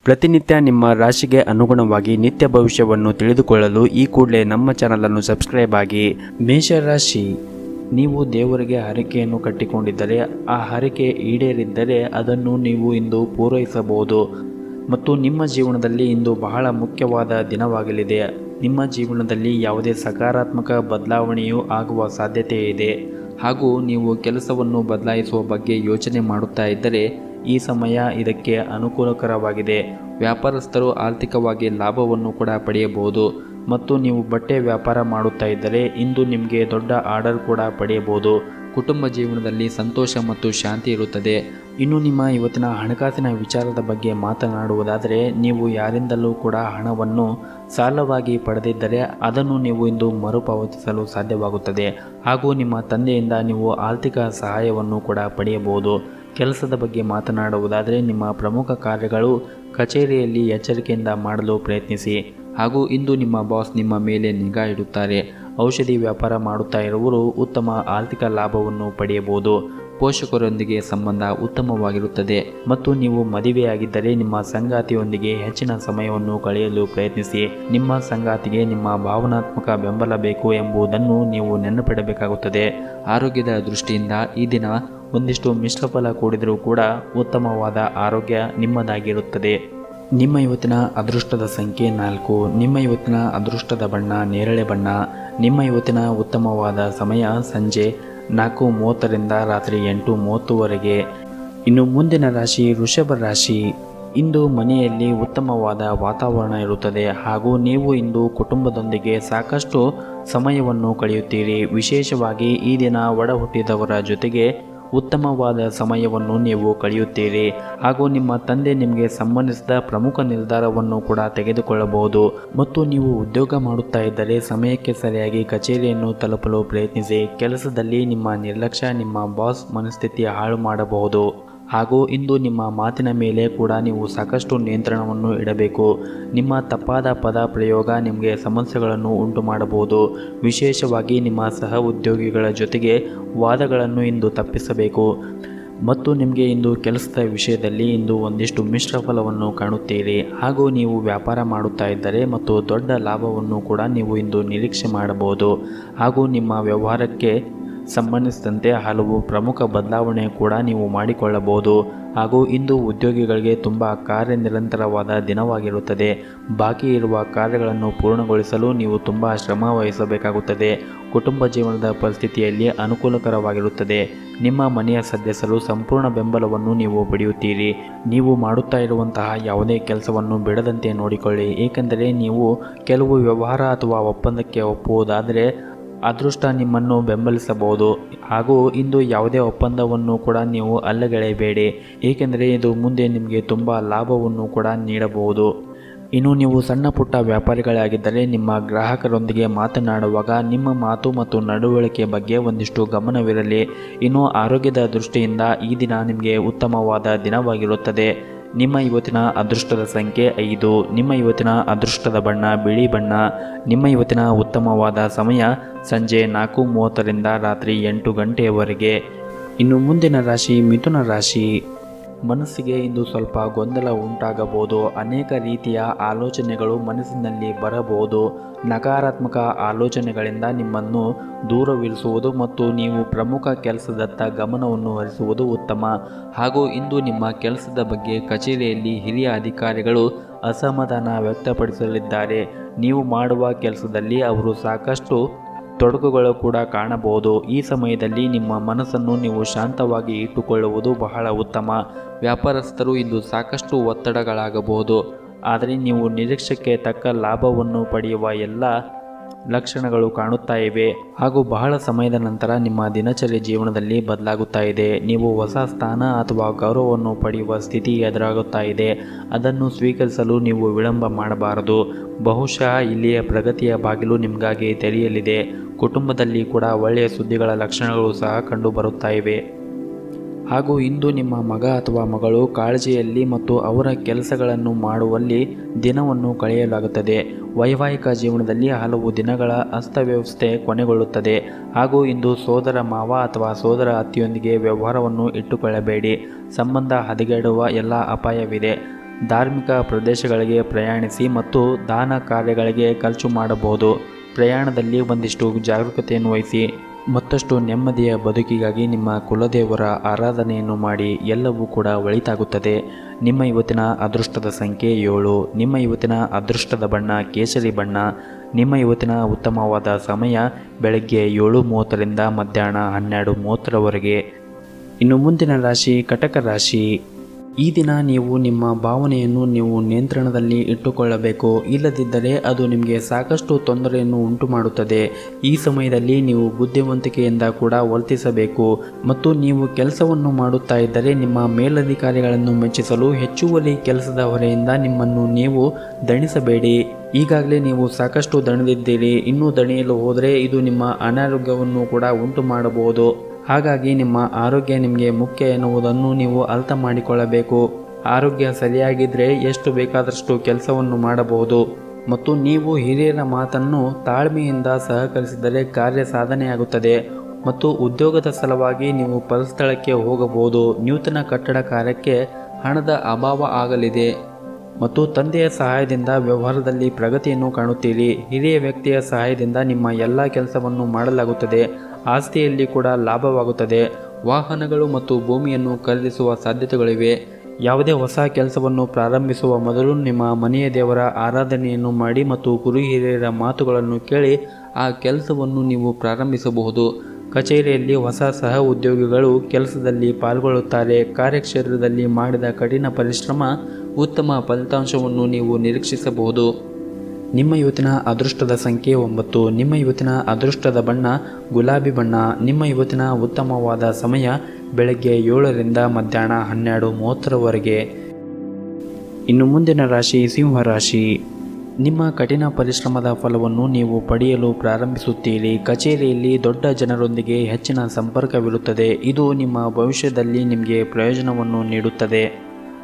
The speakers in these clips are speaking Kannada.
ಪ್ರತಿನಿತ್ಯ ನಿಮ್ಮ ರಾಶಿಗೆ ಅನುಗುಣವಾಗಿ ನಿತ್ಯ ಭವಿಷ್ಯವನ್ನು ತಿಳಿದುಕೊಳ್ಳಲು ಈ ಕೂಡಲೇ ನಮ್ಮ ಚಾನಲನ್ನು ಸಬ್ಸ್ಕ್ರೈಬ್ ಆಗಿ. ಮೇಷರಾಶಿ, ನೀವು ದೇವರಿಗೆ ಹರಕೆಯನ್ನು ಕಟ್ಟಿಕೊಂಡಿದ್ದರೆ ಆ ಹರಕೆ ಈಡೇರಿದ್ದರೆ ಅದನ್ನು ನೀವು ಇಂದು ಪೂರೈಸಬಹುದು ಮತ್ತು ನಿಮ್ಮ ಜೀವನದಲ್ಲಿ ಇಂದು ಬಹಳ ಮುಖ್ಯವಾದ ದಿನವಾಗಲಿದೆ. ನಿಮ್ಮ ಜೀವನದಲ್ಲಿ ಯಾವುದೇ ಸಕಾರಾತ್ಮಕ ಬದಲಾವಣೆಯೂ ಆಗುವ ಸಾಧ್ಯತೆ ಇದೆ ಹಾಗೂ ನೀವು ಕೆಲಸವನ್ನು ಬದಲಾಯಿಸುವ ಬಗ್ಗೆ ಯೋಚನೆ ಮಾಡುತ್ತಾ ಇದ್ದರೆ ಈ ಸಮಯ ಇದಕ್ಕೆ ಅನುಕೂಲಕರವಾಗಿದೆ. ವ್ಯಾಪಾರಸ್ಥರು ಆರ್ಥಿಕವಾಗಿ ಲಾಭವನ್ನು ಕೂಡ ಪಡೆಯಬಹುದು ಮತ್ತು ನೀವು ಬಟ್ಟೆ ವ್ಯಾಪಾರ ಮಾಡುತ್ತಾ ಇದ್ದರೆ ಇಂದು ನಿಮಗೆ ದೊಡ್ಡ ಆರ್ಡರ್ ಕೂಡ ಪಡೆಯಬಹುದು. ಕುಟುಂಬ ಜೀವನದಲ್ಲಿ ಸಂತೋಷ ಮತ್ತು ಶಾಂತಿ ಇರುತ್ತದೆ. ಇನ್ನು ನಿಮ್ಮ ಇವತ್ತಿನ ಹಣಕಾಸಿನ ವಿಚಾರದ ಬಗ್ಗೆ ಮಾತನಾಡುವುದಾದರೆ, ನೀವು ಯಾರಿಂದಲೂ ಕೂಡ ಹಣವನ್ನು ಸಾಲವಾಗಿ ಪಡೆದಿದ್ದರೆ ಅದನ್ನು ನೀವು ಇಂದು ಮರುಪಾವತಿಸಲು ಸಾಧ್ಯವಾಗುತ್ತದೆ ಹಾಗೂ ನಿಮ್ಮ ತಂದೆಯಿಂದ ನೀವು ಆರ್ಥಿಕ ಸಹಾಯವನ್ನು ಕೂಡ ಪಡೆಯಬಹುದು. ಕೆಲಸದ ಬಗ್ಗೆ ಮಾತನಾಡುವುದಾದರೆ, ನಿಮ್ಮ ಪ್ರಮುಖ ಕಾರ್ಯಗಳು ಕಚೇರಿಯಲ್ಲಿ ಎಚ್ಚರಿಕೆಯಿಂದ ಮಾಡಲು ಪ್ರಯತ್ನಿಸಿ ಹಾಗೂ ಇಂದು ನಿಮ್ಮ ಬಾಸ್ ನಿಮ್ಮ ಮೇಲೆ ನಿಗಾ ಇಡುತ್ತಾರೆ. ಔಷಧಿ ವ್ಯಾಪಾರ ಮಾಡುತ್ತಾ ಇರುವವರು ಉತ್ತಮ ಆರ್ಥಿಕ ಲಾಭವನ್ನು ಪಡೆಯಬಹುದು. ಪೋಷಕರೊಂದಿಗೆ ಸಂಬಂಧ ಉತ್ತಮವಾಗಿರುತ್ತದೆ ಮತ್ತು ನೀವು ಮದುವೆಯಾಗಿದ್ದರೆ ನಿಮ್ಮ ಸಂಗಾತಿಯೊಂದಿಗೆ ಹೆಚ್ಚಿನ ಸಮಯವನ್ನು ಕಳೆಯಲು ಪ್ರಯತ್ನಿಸಿ. ನಿಮ್ಮ ಸಂಗಾತಿಗೆ ನಿಮ್ಮ ಭಾವನಾತ್ಮಕ ಬೆಂಬಲ ಬೇಕು ಎಂಬುದನ್ನು ನೀವು ನೆನಪಿಡಬೇಕಾಗುತ್ತದೆ. ಆರೋಗ್ಯದ ದೃಷ್ಟಿಯಿಂದ ಈ ದಿನ ಒಂದಿಷ್ಟು ಮಿಶ್ರಫಲ ಕೂಡಿದರೂ ಕೂಡ ಉತ್ತಮವಾದ ಆರೋಗ್ಯ ನಿಮ್ಮದಾಗಿರುತ್ತದೆ. ನಿಮ್ಮ ಇವತ್ತಿನ ಅದೃಷ್ಟದ ಸಂಖ್ಯೆ 4. ನಿಮ್ಮ ಇವತ್ತಿನ ಅದೃಷ್ಟದ ಬಣ್ಣ ನೇರಳೆ ಬಣ್ಣ. ನಿಮ್ಮ ಇವತ್ತಿನ ಉತ್ತಮವಾದ ಸಮಯ ಸಂಜೆ 4:30ರಿಂದ ರಾತ್ರಿ 8:30ವರೆಗೆ. ಇನ್ನು ಮುಂದಿನ ರಾಶಿ ವೃಷಭ ರಾಶಿ. ಇಂದು ಮನೆಯಲ್ಲಿ ಉತ್ತಮವಾದ ವಾತಾವರಣ ಇರುತ್ತದೆ ಹಾಗೂ ನೀವು ಇಂದು ಕುಟುಂಬದೊಂದಿಗೆ ಸಾಕಷ್ಟು ಸಮಯವನ್ನು ಕಳೆಯುತ್ತೀರಿ. ವಿಶೇಷವಾಗಿ ಈ ದಿನ ಒಡ ಹುಟ್ಟಿದವರ ಜೊತೆಗೆ ಉತ್ತಮವಾದ ಸಮಯವನ್ನು ನೀವು ಕಳೆಯುತ್ತೀರಿ ಹಾಗೂ ನಿಮ್ಮ ತಂದೆ ನಿಮಗೆ ಸಂಬಂಧಿಸಿದ ಪ್ರಮುಖ ನಿರ್ಧಾರವನ್ನು ಕೂಡ ತೆಗೆದುಕೊಳ್ಳಬಹುದು ಮತ್ತು ನೀವು ಉದ್ಯೋಗ ಮಾಡುತ್ತಾ ಇದ್ದರೆ ಸಮಯಕ್ಕೆ ಸರಿಯಾಗಿ ಕಚೇರಿಯನ್ನು ತಲುಪಲು ಪ್ರಯತ್ನಿಸಿ. ಕೆಲಸದಲ್ಲಿ ನಿಮ್ಮ ನಿರ್ಲಕ್ಷ್ಯ ನಿಮ್ಮ ಬಾಸ್ ಮನಸ್ಥಿತಿ ಹಾಳು ಮಾಡಬಹುದು ಹಾಗೂ ಇಂದು ನಿಮ್ಮ ಮಾತಿನ ಮೇಲೆ ಕೂಡ ನೀವು ಸಾಕಷ್ಟು ನಿಯಂತ್ರಣವನ್ನು ಇಡಬೇಕು. ನಿಮ್ಮ ತಪ್ಪಾದ ಪದ ಪ್ರಯೋಗ ನಿಮಗೆ ಸಮಸ್ಯೆಗಳನ್ನು ಉಂಟು ಮಾಡಬಹುದು. ವಿಶೇಷವಾಗಿ ನಿಮ್ಮ ಸಹ ಉದ್ಯೋಗಿಗಳ ಜೊತೆಗೆ ವಾದಗಳನ್ನು ಇಂದು ತಪ್ಪಿಸಬೇಕು ಮತ್ತು ನಿಮಗೆ ಇಂದು ಕೆಲಸದ ವಿಷಯದಲ್ಲಿ ಇಂದು ಒಂದಿಷ್ಟು ಮಿಶ್ರ ಫಲವನ್ನು ಕಾಣುತ್ತೀರಿ ಹಾಗೂ ನೀವು ವ್ಯಾಪಾರ ಮಾಡುತ್ತಾ ಇದ್ದರೆ ಮತ್ತು ದೊಡ್ಡ ಲಾಭವನ್ನು ಕೂಡ ನೀವು ಇಂದು ನಿರೀಕ್ಷೆ ಮಾಡಬಹುದು ಹಾಗೂ ನಿಮ್ಮ ವ್ಯವಹಾರಕ್ಕೆ ಸಂಬಂಧಿಸಿದಂತೆ ಹಲವು ಪ್ರಮುಖ ಬದಲಾವಣೆ ಕೂಡ ನೀವು ಮಾಡಿಕೊಳ್ಳಬಹುದು ಹಾಗೂ ಇಂದು ಉದ್ಯೋಗಿಗಳಿಗೆ ತುಂಬ ಕಾರ್ಯನಿರಂತರವಾದ ದಿನವಾಗಿರುತ್ತದೆ. ಬಾಕಿ ಇರುವ ಕಾರ್ಯಗಳನ್ನು ಪೂರ್ಣಗೊಳಿಸಲು ನೀವು ತುಂಬ ಶ್ರಮ ವಹಿಸಬೇಕಾಗುತ್ತದೆ. ಕುಟುಂಬ ಜೀವನದ ಪರಿಸ್ಥಿತಿಯಲ್ಲಿ ಅನುಕೂಲಕರವಾಗಿರುತ್ತದೆ. ನಿಮ್ಮ ಮನೆಯ ಸದಸ್ಯರು ಸಂಪೂರ್ಣ ಬೆಂಬಲವನ್ನು ನೀವು ಪಡೆಯುತ್ತೀರಿ. ನೀವು ಮಾಡುತ್ತಾ ಇರುವಂತಹ ಯಾವುದೇ ಕೆಲಸವನ್ನು ಬಿಡದಂತೆ ನೋಡಿಕೊಳ್ಳಿ, ಏಕೆಂದರೆ ನೀವು ಕೆಲವು ವ್ಯವಹಾರ ಅಥವಾ ಒಪ್ಪಂದಕ್ಕೆ ಒಪ್ಪುವುದಾದರೆ ಅದೃಷ್ಟ ನಿಮ್ಮನ್ನು ಬೆಂಬಲಿಸಬಹುದು ಹಾಗೂ ಇಂದು ಯಾವುದೇ ಒಪ್ಪಂದವನ್ನು ಕೂಡ ನೀವು ಅಲ್ಲಗೆಳೆಯಬೇಡಿ, ಏಕೆಂದರೆ ಇದು ಮುಂದೆ ನಿಮಗೆ ತುಂಬ ಲಾಭವನ್ನು ಕೂಡ ನೀಡಬಹುದು. ಇನ್ನು ನೀವು ಸಣ್ಣ ಪುಟ್ಟ ವ್ಯಾಪಾರಿಗಳಾಗಿದ್ದರೆ ನಿಮ್ಮ ಗ್ರಾಹಕರೊಂದಿಗೆ ಮಾತನಾಡುವಾಗ ನಿಮ್ಮ ಮಾತು ಮತ್ತು ನಡವಳಿಕೆ ಬಗ್ಗೆ ಒಂದಿಷ್ಟು ಗಮನವಿರಲಿ. ಇನ್ನು ಆರೋಗ್ಯದ ದೃಷ್ಟಿಯಿಂದ ಈ ದಿನ ನಿಮಗೆ ಉತ್ತಮವಾದ ದಿನವಾಗಿರುತ್ತದೆ. ನಿಮ್ಮ ಇವತ್ತಿನ ಅದೃಷ್ಟದ ಸಂಖ್ಯೆ 5. ನಿಮ್ಮ ಇವತ್ತಿನ ಅದೃಷ್ಟದ ಬಣ್ಣ ಬಿಳಿ ಬಣ್ಣ. ನಿಮ್ಮ ಇವತ್ತಿನ ಉತ್ತಮವಾದ ಸಮಯ ಸಂಜೆ 4:30ರಿಂದ ರಾತ್ರಿ 8 ಗಂಟೆಯವರೆಗೆ. ಇನ್ನು ಮುಂದಿನ ರಾಶಿ ಮಿಥುನ ರಾಶಿ. ಮನಸ್ಸಿಗೆ ಇಂದು ಸ್ವಲ್ಪ ಗೊಂದಲ ಉಂಟಾಗಬಹುದು. ಅನೇಕ ರೀತಿಯ ಆಲೋಚನೆಗಳು ಮನಸ್ಸಿನಲ್ಲಿ ಬರಬಹುದು. ನಕಾರಾತ್ಮಕ ಆಲೋಚನೆಗಳಿಂದ ನಿಮ್ಮನ್ನು ದೂರವಿರಿಸುವುದು ಮತ್ತು ನೀವು ಪ್ರಮುಖ ಕೆಲಸದತ್ತ ಗಮನವನ್ನು ಹರಿಸುವುದು ಉತ್ತಮ ಹಾಗೂ ಇಂದು ನಿಮ್ಮ ಕೆಲಸದ ಬಗ್ಗೆ ಕಚೇರಿಯಲ್ಲಿ ಹಿರಿಯ ಅಧಿಕಾರಿಗಳು ಅಸಮಾಧಾನ ವ್ಯಕ್ತಪಡಿಸಲಿದ್ದಾರೆ. ನೀವು ಮಾಡುವ ಕೆಲಸದಲ್ಲಿ ಅವರು ಸಾಕಷ್ಟು ತೊಡಕುಗಳು ಕೂಡ ಕಾಣಬಹುದು. ಈ ಸಮಯದಲ್ಲಿ ನಿಮ್ಮ ಮನಸ್ಸನ್ನು ನೀವು ಶಾಂತವಾಗಿ ಇಟ್ಟುಕೊಳ್ಳುವುದು ಬಹಳ ಉತ್ತಮ. ವ್ಯಾಪಾರಸ್ಥರು ಇಂದು ಸಾಕಷ್ಟು ಒತ್ತಡಗಳಾಗಬಹುದು, ಆದರೆ ನೀವು ನಿರೀಕ್ಷೆಗೆ ತಕ್ಕ ಲಾಭವನ್ನು ಪಡೆಯುವ ಎಲ್ಲ ಲಕ್ಷಣಗಳು ಕಾಣುತ್ತಾ ಇವೆ ಹಾಗೂ ಬಹಳ ಸಮಯದ ನಂತರ ನಿಮ್ಮ ದಿನಚರಿ ಜೀವನದಲ್ಲಿ ಬದಲಾಗುತ್ತಾ ಇದೆ. ನೀವು ಹೊಸ ಸ್ಥಾನ ಅಥವಾ ಗೌರವವನ್ನು ಪಡೆಯುವ ಸ್ಥಿತಿ ಎದುರಾಗುತ್ತಾ ಇದೆ. ಅದನ್ನು ಸ್ವೀಕರಿಸಲು ನೀವು ವಿಳಂಬ ಮಾಡಬಾರದು. ಬಹುಶಃ ಇಲ್ಲಿಯ ಪ್ರಗತಿಯ ಬಾಗಿಲು ನಿಮಗಾಗಿ ತೆರೆಯಲಿದೆ. ಕುಟುಂಬದಲ್ಲಿ ಕೂಡ ಒಳ್ಳೆಯ ಸುದ್ದಿಗಳ ಲಕ್ಷಣಗಳು ಸಹ ಕಂಡು ಬರುತ್ತಾ ಇವೆ ಹಾಗೂ ಇಂದು ನಿಮ್ಮ ಮಗ ಅಥವಾ ಮಗಳು ಕಾಳಜಿಯಲ್ಲಿ ಮತ್ತು ಅವರ ಕೆಲಸಗಳನ್ನು ಮಾಡುವಲ್ಲಿ ದಿನವನ್ನು ಕಳೆಯಲಾಗುತ್ತದೆ. ವೈವಾಹಿಕ ಜೀವನದಲ್ಲಿ ಹಲವು ದಿನಗಳ ಅಸ್ತವ್ಯವಸ್ಥೆ ಕೊನೆಗೊಳ್ಳುತ್ತದೆ ಹಾಗೂ ಇಂದು ಸೋದರ ಮಾವ ಅಥವಾ ಸೋದರ ಅತ್ತೆಯೊಂದಿಗೆ ವ್ಯವಹಾರವನ್ನು ಇಟ್ಟುಕೊಳ್ಳಬೇಡಿ. ಸಂಬಂಧ ಹದಗೆಡುವ ಎಲ್ಲ ಅಪಾಯವಿದೆ. ಧಾರ್ಮಿಕ ಪ್ರದೇಶಗಳಿಗೆ ಪ್ರಯಾಣಿಸಿ ಮತ್ತು ದಾನ ಕಾರ್ಯಗಳಿಗೆ ಖರ್ಚು ಮಾಡಬಹುದು. ಪ್ರಯಾಣದಲ್ಲಿ ಒಂದಿಷ್ಟು ಜಾಗರೂಕತೆಯನ್ನು ವಹಿಸಿ. ಮತ್ತಷ್ಟು ನೆಮ್ಮದಿಯ ಬದುಕಿಗಾಗಿ ನಿಮ್ಮ ಕುಲದೇವರ ಆರಾಧನೆಯನ್ನು ಮಾಡಿ. ಎಲ್ಲವೂ ಕೂಡ ಒಳಿತಾಗುತ್ತದೆ. ನಿಮ್ಮ ಇವತ್ತಿನ ಅದೃಷ್ಟದ ಸಂಖ್ಯೆ 7. ನಿಮ್ಮ ಇವತ್ತಿನ ಅದೃಷ್ಟದ ಬಣ್ಣ ಕೇಸರಿ ಬಣ್ಣ. ನಿಮ್ಮ ಇವತ್ತಿನ ಉತ್ತಮವಾದ ಸಮಯ ಬೆಳಗ್ಗೆ 7:30ರಿಂದ ಮಧ್ಯಾಹ್ನ 12:30ರವರೆಗೆ. ಇನ್ನು ಮುಂದಿನ ರಾಶಿ ಕಟಕ ರಾಶಿ. ಈ ದಿನ ನೀವು ನಿಮ್ಮ ಭಾವನೆಯನ್ನು ನೀವು ನಿಯಂತ್ರಣದಲ್ಲಿ ಇಟ್ಟುಕೊಳ್ಳಬೇಕು. ಇಲ್ಲದಿದ್ದರೆ ಅದು ನಿಮಗೆ ಸಾಕಷ್ಟು ತೊಂದರೆಯನ್ನು ಉಂಟು ಮಾಡುತ್ತದೆ. ಈ ಸಮಯದಲ್ಲಿ ನೀವು ಬುದ್ಧಿವಂತಿಕೆಯಿಂದ ಕೂಡ ವರ್ತಿಸಬೇಕು ಮತ್ತು ನೀವು ಕೆಲಸವನ್ನು ಮಾಡುತ್ತಾ ಇದ್ದರೆ ನಿಮ್ಮ ಮೇಲಧಿಕಾರಿಗಳನ್ನು ಮೆಚ್ಚಿಸಲು ಹೆಚ್ಚುವರಿ ಕೆಲಸದ ಹೊರೆಯಿಂದ ನಿಮ್ಮನ್ನು ನೀವು ದಣಿಸಬೇಡಿ. ಈಗಾಗಲೇ ನೀವು ಸಾಕಷ್ಟು ದಣಿದಿದ್ದೀರಿ. ಇನ್ನೂ ದಣಿಯಲು ಹೋದರೆ ಇದು ನಿಮ್ಮ ಅನಾರೋಗ್ಯವನ್ನು ಕೂಡ ಉಂಟು ಮಾಡಬಹುದು. ಹಾಗಾಗಿ ನಿಮ್ಮ ಆರೋಗ್ಯ ನಿಮಗೆ ಮುಖ್ಯ ಎನ್ನುವುದನ್ನು ನೀವು ಅರ್ಥ ಮಾಡಿಕೊಳ್ಳಬೇಕು. ಆರೋಗ್ಯ ಸರಿಯಾಗಿದ್ದರೆ ಎಷ್ಟು ಬೇಕಾದಷ್ಟು ಕೆಲಸವನ್ನು ಮಾಡಬಹುದು ಮತ್ತು ನೀವು ಹಿರಿಯರ ಮಾತನ್ನು ತಾಳ್ಮೆಯಿಂದ ಸಹಕರಿಸಿದರೆ ಕಾರ್ಯ ಸಾಧನೆಯಾಗುತ್ತದೆ ಮತ್ತು ಉದ್ಯೋಗದ ಸಲುವಾಗಿ ನೀವು ಪರಸ್ಥಳಕ್ಕೆ ಹೋಗಬಹುದು. ನೂತನ ಕಟ್ಟಡ ಕಾರ್ಯಕ್ಕೆ ಹಣದ ಅಭಾವ ಆಗಲಿದೆ ಮತ್ತು ತಂದೆಯ ಸಹಾಯದಿಂದ ವ್ಯವಹಾರದಲ್ಲಿ ಪ್ರಗತಿಯನ್ನು ಕಾಣುತ್ತೀರಿ. ಹಿರಿಯ ವ್ಯಕ್ತಿಯ ಸಹಾಯದಿಂದ ನಿಮ್ಮ ಎಲ್ಲ ಕೆಲಸವನ್ನು ಮಾಡಲಾಗುತ್ತದೆ. ಆಸ್ತಿಯಲ್ಲಿ ಕೂಡ ಲಾಭವಾಗುತ್ತದೆ. ವಾಹನಗಳು ಮತ್ತು ಭೂಮಿಯನ್ನು ಖರೀದಿಸುವ ಸಾಧ್ಯತೆಗಳಿವೆ. ಯಾವುದೇ ಹೊಸ ಕೆಲಸವನ್ನು ಪ್ರಾರಂಭಿಸುವ ಮೊದಲು ನಿಮ್ಮ ಮನೆಯ ದೇವರ ಆರಾಧನೆಯನ್ನು ಮಾಡಿ ಮತ್ತು ಗುರು ಹಿರಿಯರ ಮಾತುಗಳನ್ನು ಕೇಳಿ ಆ ಕೆಲಸವನ್ನು ನೀವು ಪ್ರಾರಂಭಿಸಬಹುದು. ಕಚೇರಿಯಲ್ಲಿ ಹೊಸ ಸಹ ಉದ್ಯೋಗಿಗಳು ಕೆಲಸದಲ್ಲಿ ಪಾಲ್ಗೊಳ್ಳುತ್ತಾರೆ. ಕಾರ್ಯಕ್ಷೇತ್ರದಲ್ಲಿ ಮಾಡಿದ ಕಠಿಣ ಪರಿಶ್ರಮ ಉತ್ತಮ ಫಲಿತಾಂಶವನ್ನು ನೀವು ನಿರೀಕ್ಷಿಸಬಹುದು. ನಿಮ್ಮ ಇವತ್ತಿನ ಅದೃಷ್ಟದ ಸಂಖ್ಯೆ 9. ನಿಮ್ಮ ಇವತ್ತಿನ ಅದೃಷ್ಟದ ಬಣ್ಣ ಗುಲಾಬಿ ಬಣ್ಣ. ನಿಮ್ಮ ಇವತ್ತಿನ ಉತ್ತಮವಾದ ಸಮಯ ಬೆಳಗ್ಗೆ 7ರಿಂದ ಮಧ್ಯಾಹ್ನ 12:30ರವರೆಗೆ. ಇನ್ನು ಮುಂದಿನ ರಾಶಿ ಸಿಂಹರಾಶಿ. ನಿಮ್ಮ ಕಠಿಣ ಪರಿಶ್ರಮದ ಫಲವನ್ನು ನೀವು ಪಡೆಯಲು ಪ್ರಾರಂಭಿಸುತ್ತೀರಿ. ಕಚೇರಿಯಲ್ಲಿ ದೊಡ್ಡ ಜನರೊಂದಿಗೆ ಹೆಚ್ಚಿನ ಸಂಪರ್ಕವಿರುತ್ತದೆ. ಇದು ನಿಮ್ಮ ಭವಿಷ್ಯದಲ್ಲಿ ನಿಮಗೆ ಪ್ರಯೋಜನವನ್ನು ನೀಡುತ್ತದೆ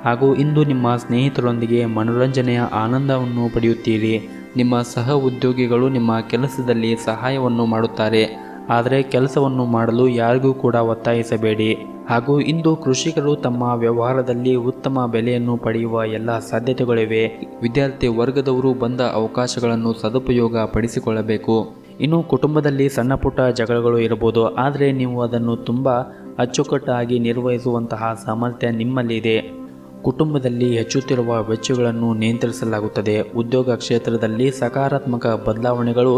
ಹಾಗೂ ಇಂದು ನಿಮ್ಮ ಸ್ನೇಹಿತರೊಂದಿಗೆ ಮನೋರಂಜನೆಯ ಆನಂದವನ್ನು ಪಡೆಯುತ್ತೀರಿ. ನಿಮ್ಮ ಸಹ ಉದ್ಯೋಗಿಗಳು ನಿಮ್ಮ ಕೆಲಸದಲ್ಲಿ ಸಹಾಯವನ್ನು ಮಾಡುತ್ತಾರೆ. ಆದರೆ ಕೆಲಸವನ್ನು ಮಾಡಲು ಯಾರಿಗೂ ಕೂಡ ಒತ್ತಾಯಿಸಬೇಡಿ. ಹಾಗೂ ಇಂದು ಕೃಷಿಕರು ತಮ್ಮ ವ್ಯವಹಾರದಲ್ಲಿ ಉತ್ತಮ ಬೆಲೆಯನ್ನು ಪಡೆಯುವ ಎಲ್ಲ ಸಾಧ್ಯತೆಗಳಿವೆ. ವಿದ್ಯಾರ್ಥಿ ವರ್ಗದವರು ಬಂದ ಅವಕಾಶಗಳನ್ನು ಸದುಪಯೋಗ ಪಡಿಸಿಕೊಳ್ಳಬೇಕು. ಇನ್ನು ಕುಟುಂಬದಲ್ಲಿ ಸಣ್ಣ ಪುಟ್ಟ ಜಗಳಗಳು ಇರಬಹುದು, ಆದರೆ ನೀವು ಅದನ್ನು ತುಂಬ ಅಚ್ಚುಕಟ್ಟಾಗಿ ನಿರ್ವಹಿಸುವಂತಹ ಸಾಮರ್ಥ್ಯ ನಿಮ್ಮಲ್ಲಿದೆ. ಕುಟುಂಬದಲ್ಲಿ ಹೆಚ್ಚುತ್ತಿರುವ ವೆಚ್ಚಗಳನ್ನು ನಿಯಂತ್ರಿಸಲಾಗುತ್ತದೆ. ಉದ್ಯೋಗ ಕ್ಷೇತ್ರದಲ್ಲಿ ಸಕಾರಾತ್ಮಕ ಬದಲಾವಣೆಗಳು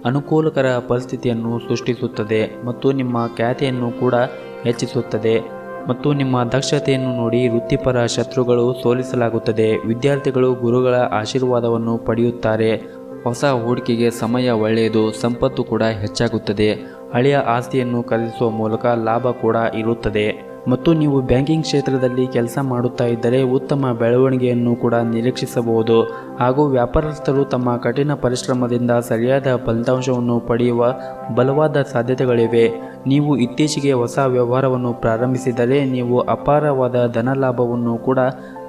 ಅನುಕೂಲಕರ ಪರಿಸ್ಥಿತಿಯನ್ನು ಸೃಷ್ಟಿಸುತ್ತದೆ ಮತ್ತು ನಿಮ್ಮ ಖ್ಯಾತಿಯನ್ನು ಕೂಡ ಹೆಚ್ಚಿಸುತ್ತದೆ ಮತ್ತು ನಿಮ್ಮ ದಕ್ಷತೆಯನ್ನು ನೋಡಿ ವೃತ್ತಿಪರ ಶತ್ರುಗಳು ಸೋಲಿಸಲಾಗುತ್ತದೆ. ವಿದ್ಯಾರ್ಥಿಗಳು ಗುರುಗಳ ಆಶೀರ್ವಾದವನ್ನು ಪಡೆಯುತ್ತಾರೆ. ಹೊಸ ಹೂಡಿಕೆಗೆ ಸಮಯ ಒಳ್ಳೆಯದು. ಸಂಪತ್ತು ಕೂಡ ಹೆಚ್ಚಾಗುತ್ತದೆ. ಹಳೆಯ ಆಸ್ತಿಯನ್ನು ಖರೀದಿಸುವ ಮೂಲಕ ಲಾಭ ಕೂಡ ಇರುತ್ತದೆ ಮತ್ತು ನೀವು ಬ್ಯಾಂಕಿಂಗ್ ಕ್ಷೇತ್ರದಲ್ಲಿ ಕೆಲಸ ಮಾಡುತ್ತಾ ಇದ್ದರೆ ಉತ್ತಮ ಬೆಳವಣಿಗೆಯನ್ನು ಕೂಡ ನಿರೀಕ್ಷಿಸಬಹುದು. ಹಾಗೂ ವ್ಯಾಪಾರಸ್ಥರು ತಮ್ಮ ಕಠಿಣ ಪರಿಶ್ರಮದಿಂದ ಸರಿಯಾದ ಫಲಿತಾಂಶವನ್ನು ಪಡೆಯುವ ಬಲವಾದ ಸಾಧ್ಯತೆಗಳಿವೆ. ನೀವು ಇತ್ತೀಚೆಗೆ ಹೊಸ ವ್ಯವಹಾರವನ್ನು ಪ್ರಾರಂಭಿಸಿದರೆ ನೀವು ಅಪಾರವಾದ ಧನಲಾಭವನ್ನು ಕೂಡ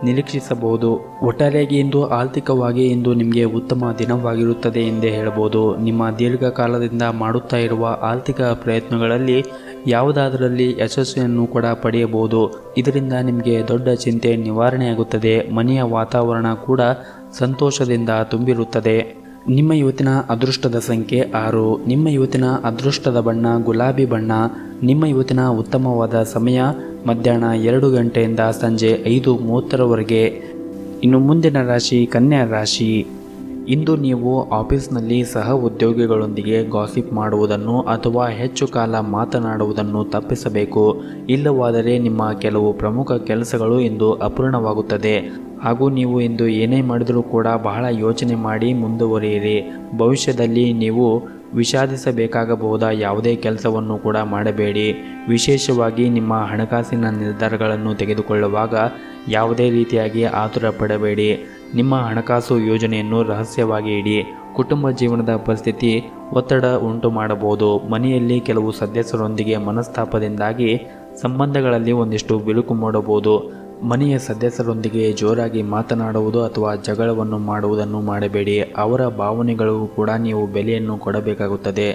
ನಿರೀಕ್ಷಿಸಬಹುದು. ಒಟ್ಟಾರೆಯಾಗಿ ಇಂದು ಆರ್ಥಿಕವಾಗಿ ಇಂದು ನಿಮಗೆ ಉತ್ತಮ ದಿನವಾಗಿರುತ್ತದೆ ಎಂದೇ ಹೇಳಬಹುದು. ನಿಮ್ಮ ದೀರ್ಘಕಾಲದಿಂದ ಮಾಡುತ್ತಾ ಇರುವ ಆರ್ಥಿಕ ಪ್ರಯತ್ನಗಳಲ್ಲಿ ಯಾವುದಾದರಲ್ಲಿ ಯಶಸ್ವಿಯನ್ನು ಕೂಡ ಪಡೆಯಬಹುದು. ಇದರಿಂದ ನಿಮಗೆ ದೊಡ್ಡ ಚಿಂತೆ ನಿವಾರಣೆಯಾಗುತ್ತದೆ. ಮನೆಯ ವಾತಾವರಣ ಕೂಡ ಸಂತೋಷದಿಂದ ತುಂಬಿರುತ್ತದೆ. ನಿಮ್ಮ ಇವತ್ತಿನ ಅದೃಷ್ಟದ ಸಂಖ್ಯೆ 6. ನಿಮ್ಮ ಇವತ್ತಿನ ಅದೃಷ್ಟದ ಬಣ್ಣ ಗುಲಾಬಿ ಬಣ್ಣ. ನಿಮ್ಮ ಇವತ್ತಿನ ಉತ್ತಮವಾದ ಸಮಯ ಮಧ್ಯಾಹ್ನ 2 ಗಂಟೆಯಿಂದ ಸಂಜೆ 5:30ರವರೆಗೆ. ಇನ್ನು ಮುಂದಿನ ರಾಶಿ ಕನ್ಯಾ ರಾಶಿ. ಇಂದು ನೀವು ಆಫೀಸ್ನಲ್ಲಿ ಸಹ ಉದ್ಯೋಗಿಗಳೊಂದಿಗೆ ಗಾಸಿಪ್ ಮಾಡುವುದನ್ನು ಅಥವಾ ಹೆಚ್ಚು ಕಾಲ ಮಾತನಾಡುವುದನ್ನು ತಪ್ಪಿಸಬೇಕು. ಇಲ್ಲವಾದರೆ ನಿಮ್ಮ ಕೆಲವು ಪ್ರಮುಖ ಕೆಲಸಗಳು ಇಂದು ಅಪೂರ್ಣವಾಗುತ್ತದೆ ಹಾಗೂ ನೀವು ಇಂದು ಏನೇ ಮಾಡಿದರೂ ಕೂಡ ಬಹಳ ಯೋಚನೆ ಮಾಡಿ ಮುಂದುವರಿಯಿರಿ. ಭವಿಷ್ಯದಲ್ಲಿ ನೀವು ವಿಷಾದಿಸಬೇಕಾಗಬಹುದ ಯಾವುದೇ ಕೆಲಸವನ್ನು ಕೂಡ ಮಾಡಬೇಡಿ. ವಿಶೇಷವಾಗಿ ನಿಮ್ಮ ಹಣಕಾಸಿನ ನಿರ್ಧಾರಗಳನ್ನು ತೆಗೆದುಕೊಳ್ಳುವಾಗ ಯಾವುದೇ ರೀತಿಯಾಗಿ ಆತುರ ಪಡಬೇಡಿ. ನಿಮ್ಮ ಹಣಕಾಸು ಯೋಜನೆಯನ್ನು ರಹಸ್ಯವಾಗಿ ಇಡಿ. ಕುಟುಂಬ ಜೀವನದ ಪರಿಸ್ಥಿತಿ ಒತ್ತಡ ಉಂಟು ಮಾಡಬಹುದು. ಮನೆಯಲ್ಲಿ ಕೆಲವು ಸದಸ್ಯರೊಂದಿಗೆ ಮನಸ್ತಾಪದಿಂದಾಗಿ ಸಂಬಂಧಗಳಲ್ಲಿ ಒಂದಿಷ್ಟು ಬಿರುಕು ಮೂಡಬಹುದು. ಮನೆಯ ಸದಸ್ಯರೊಂದಿಗೆ ಜೋರಾಗಿ ಮಾತನಾಡುವುದು ಅಥವಾ ಜಗಳವನ್ನು ಮಾಡುವುದನ್ನು ಮಾಡಬೇಡಿ. ಅವರ ಭಾವನೆಗಳಿಗೂ ಕೂಡ ನೀವು ಬೆಲೆಯನ್ನು ಕೊಡಬೇಕಾಗುತ್ತದೆ.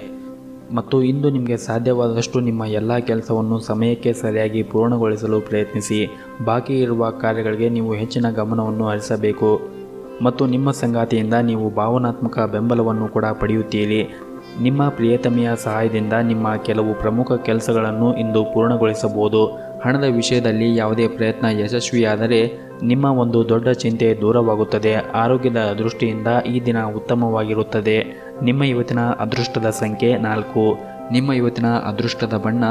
ಮತ್ತು ಇಂದು ನಿಮಗೆ ಸಾಧ್ಯವಾದಷ್ಟು ನಿಮ್ಮ ಎಲ್ಲ ಕೆಲಸವನ್ನು ಸಮಯಕ್ಕೆ ಸರಿಯಾಗಿ ಪೂರ್ಣಗೊಳಿಸಲು ಪ್ರಯತ್ನಿಸಿ. ಬಾಕಿ ಇರುವ ಕಾರ್ಯಗಳಿಗೆ ನೀವು ಹೆಚ್ಚಿನ ಗಮನವನ್ನು ಹರಿಸಬೇಕು ಮತ್ತು ನಿಮ್ಮ ಸಂಗಾತಿಯಿಂದ ನೀವು ಭಾವನಾತ್ಮಕ ಬೆಂಬಲವನ್ನು ಕೂಡ ಪಡೆಯುತ್ತೀರಿ. ನಿಮ್ಮ ಪ್ರಿಯತಮೆಯ ಸಹಾಯದಿಂದ ನಿಮ್ಮ ಕೆಲವು ಪ್ರಮುಖ ಕೆಲಸಗಳನ್ನು ಇಂದು ಪೂರ್ಣಗೊಳಿಸಬಹುದು. ಹಣದ ವಿಷಯದಲ್ಲಿ ಯಾವುದೇ ಪ್ರಯತ್ನ ಯಶಸ್ವಿಯಾದರೆ ನಿಮ್ಮ ಒಂದು ದೊಡ್ಡ ಚಿಂತೆ ದೂರವಾಗುತ್ತದೆ. ಆರೋಗ್ಯದ ದೃಷ್ಟಿಯಿಂದ ಈ ದಿನ ಉತ್ತಮವಾಗಿರುತ್ತದೆ. ನಿಮ್ಮ ಇವತ್ತಿನ ಅದೃಷ್ಟದ ಸಂಖ್ಯೆ 4. ನಿಮ್ಮ ಇವತ್ತಿನ ಅದೃಷ್ಟದ ಬಣ್ಣ